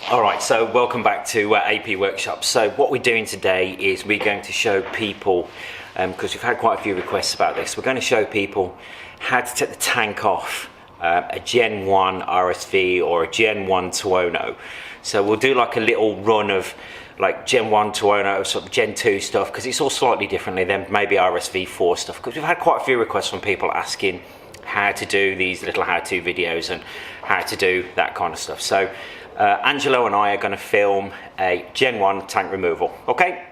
Alright, so welcome back to AP Workshop. So what we're doing today is we're going to show people, because we've had quite a few requests about this, we're going to show people how to take the tank off a Gen 1 RSV or a Gen 1 Tuono. So we'll do like a little run of like Gen 1 Tuono, sort of Gen 2 stuff, because it's all slightly differently than maybe RSV 4 stuff, because we've had quite a few requests from people asking how to do these little how-to videos and how to do that kind of stuff. So Angelo and I are going to film a Gen 1 tank removal, okay?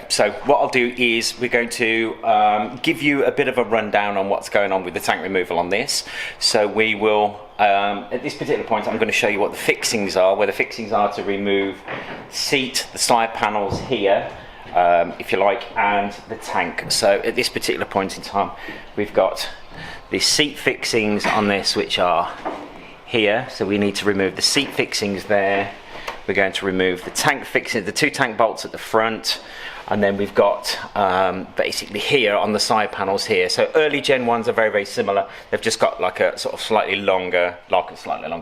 So what I'll do is we're going to give you a bit of a rundown on what's going on with the tank removal on this. So we will, at this particular point, I'm going to show you what the fixings are, where the fixings are to remove seat, the side panels here, if you like, and the tank. So at this particular point in time, we've got the seat fixings on this, which are here. So we need to remove the seat fixings there. We're going to remove the tank fixings, the two tank bolts at the front, and then we've got basically here on the side panels here. So early Gen 1s are very, very similar. They've just got like a sort of slightly longer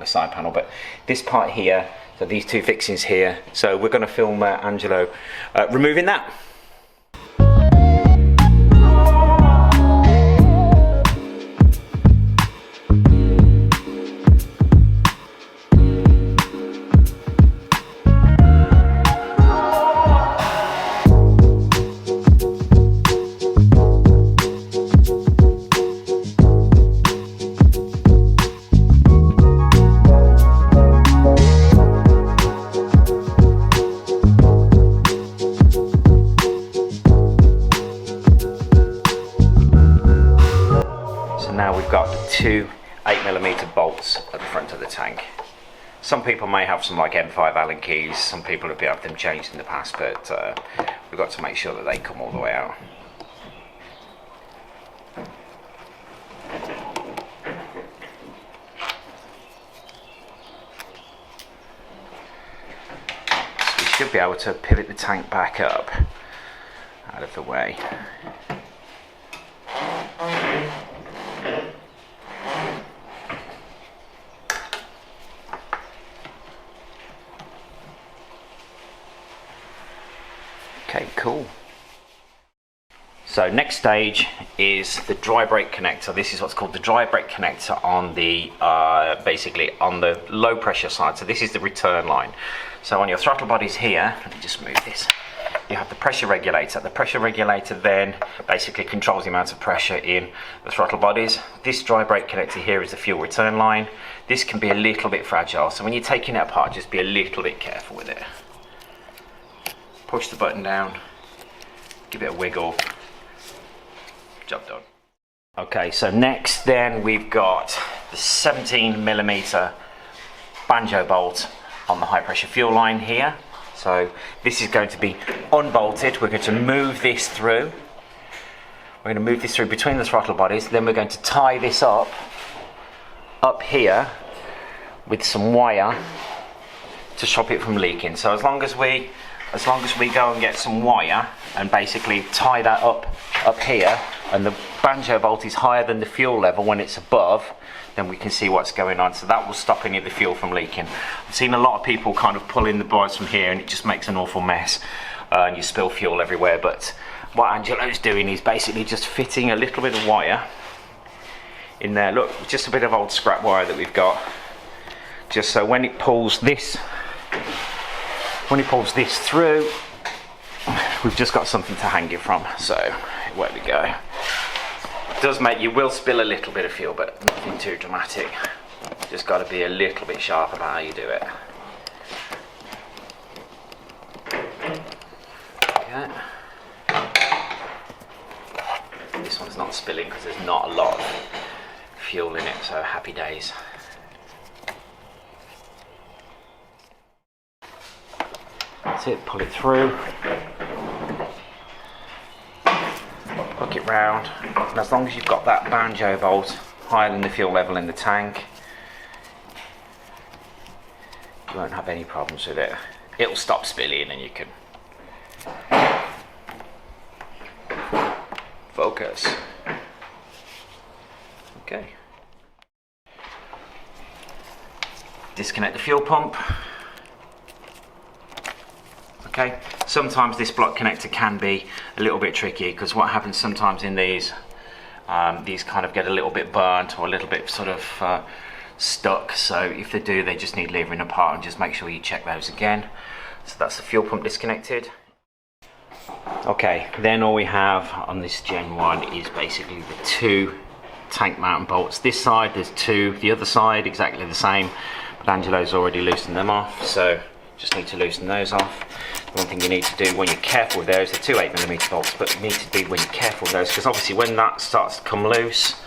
side panel, but this part here, so these two fixings here. So we're going to film Angelo removing that. Now we've got two 8mm bolts at the front of the tank. Some people may have some like M5 Allen keys, some people have had them changed in the past, but we've got to make sure that they come all the way out. So we should be able to pivot the tank back up out of the way. Okay, cool. So next stage is the dry brake connector. This is what's called the dry brake connector on the basically on the low pressure side. So this is the return line. So on your throttle bodies here, let me just move this. You have the pressure regulator. The pressure regulator then basically controls the amount of pressure in the throttle bodies. This dry brake connector here is the fuel return line. This can be a little bit fragile, so when you're taking it apart, just be a little bit careful with it. Push the button down, give it a wiggle, job done. Okay, so next then we've got the 17mm banjo bolt on the high pressure fuel line here. So this is going to be unbolted. We're going to move this through. We're going to move this through between the throttle bodies. Then we're going to tie this up here with some wire to stop it from leaking. So as long as we go and get some wire and basically tie that up here, and the banjo bolt is higher than the fuel level when it's above, then we can see what's going on. So that will stop any of the fuel from leaking. I've seen a lot of people kind of pulling the bars from here and it just makes an awful mess and you spill fuel everywhere. But what Angelo's doing is basically just fitting a little bit of wire in there. Look, just a bit of old scrap wire that we've got, just so when it pulls this through, we've just got something to hang it from. So where we go. It does make, you will spill a little bit of fuel, but nothing too dramatic. Just got to be a little bit sharp about how you do it. Okay. This one's not spilling because there's not a lot of fuel in it, so happy days. That's it, pull it through, hook it round, and as long as you've got that banjo bolt higher than the fuel level in the tank, you won't have any problems with it. It'll stop spilling and you can focus. focus. Okay. Disconnect the fuel pump. Okay, sometimes this block connector can be a little bit tricky, because what happens sometimes in these kind of get a little bit burnt or a little bit sort of stuck. So if they do, they just need levering apart, and just make sure you check those again. So that's the fuel pump disconnected. Okay, then all we have on this Gen 1 is basically the 2 tank mounting bolts. This side there's 2, the other side exactly the same, but Angelo's already loosened them off, so just need to loosen those off. One thing you need to do when you're careful with those, they're 2 8mm bolts, but you need to be when you're careful with those, because obviously when that starts to come loose,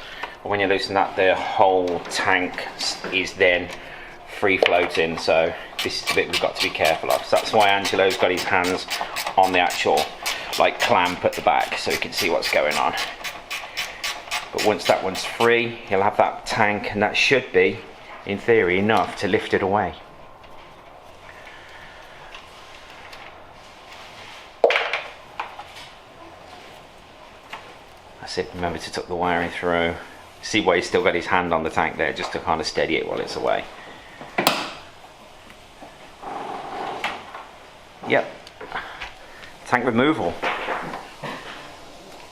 or when you loosen that, the whole tank is then free floating. So this is the bit we've got to be careful of. So that's why Angelo's got his hands on the actual like clamp at the back, so he can see what's going on. But once that one's free, he'll have that tank, and that should be, in theory, enough to lift it away. That's it. Remember to tuck the wiring through. See why he's still got his hand on the tank there, just to kind of steady it while it's away. Yep. Tank removal.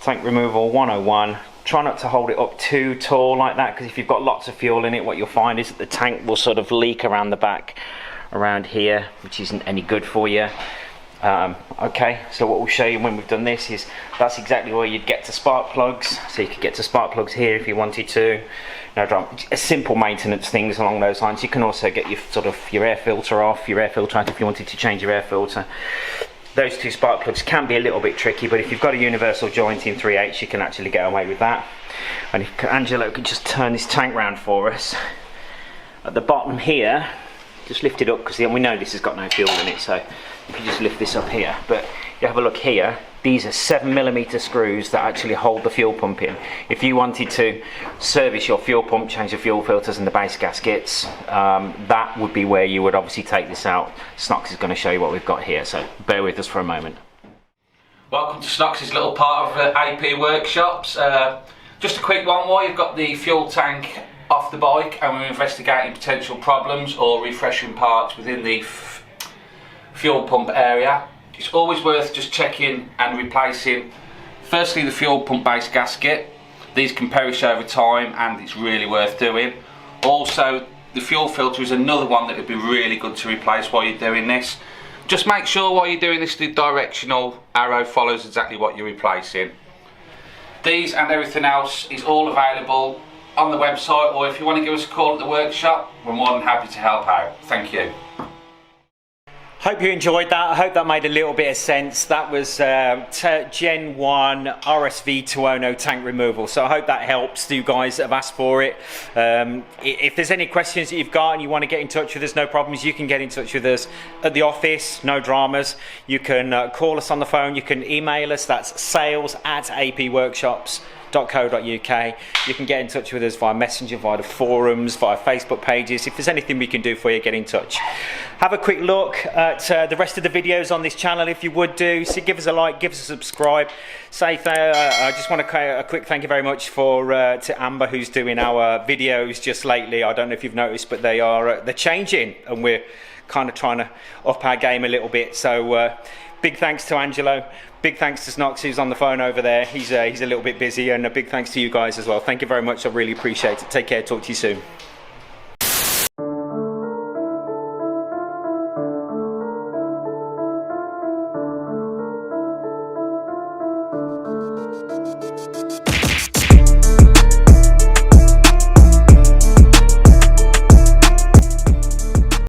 Tank removal 101. Try not to hold it up too tall like that, because if you've got lots of fuel in it, what you'll find is that the tank will sort of leak around the back, around here, which isn't any good for you. Okay, so what we'll show you when we've done this is that's exactly where you'd get to spark plugs. So you could get to spark plugs here if you wanted to. No drama. Simple maintenance things along those lines. You can also get your sort of your air filter off, your air filter out if you wanted to change your air filter. Those 2 spark plugs can be a little bit tricky, but if you've got a universal joint in 3/8, you can actually get away with that. And if Angelo could just turn this tank round for us, at the bottom here, just lift it up, because we know this has got no fuel in it, so if you just lift this up here, but you have a look here, these are 7mm screws that actually hold the fuel pump in. If you wanted to service your fuel pump, change the fuel filters and the base gaskets, that would be where you would obviously take this out. Snox is going to show you what we've got here, so bear with us for a moment. Welcome to Snox's little part of AP Workshops. Just a quick one while you've got the fuel tank off the bike and we're investigating potential problems or refreshing parts within the fuel pump area. It's always worth just checking and replacing firstly the fuel pump base gasket. These can perish over time and it's really worth doing. Also the fuel filter is another one that would be really good to replace while you're doing this. Just make sure while you're doing this the directional arrow follows exactly what you're replacing. These and everything else is all available on the website, or if you want to give us a call at the workshop, we're more than happy to help out. Thank you. Hope you enjoyed that. I hope that made a little bit of sense. That was Gen 1 RSV Tuono tank removal. So I hope that helps you guys that have asked for it. If there's any questions that you've got and you want to get in touch with us, no problems. You can get in touch with us at the office, no dramas. You can call us on the phone. You can email us. That's sales@apworkshops.co.uk. You can get in touch with us via Messenger, via the forums, via Facebook pages. If there's anything we can do for you, get in touch. Have a quick look at the rest of the videos on this channel if you would do. So give us a like, give us a subscribe. I just want to say a quick thank you very much to Amber, who's doing our videos just lately. I don't know if you've noticed, but they're changing and we're kind of trying to up our game a little bit. So big thanks to Angelo. Big thanks to Snox, who's on the phone over there. He's a little bit busy, and a big thanks to you guys as well. Thank you very much. I really appreciate it. Take care. Talk to you soon.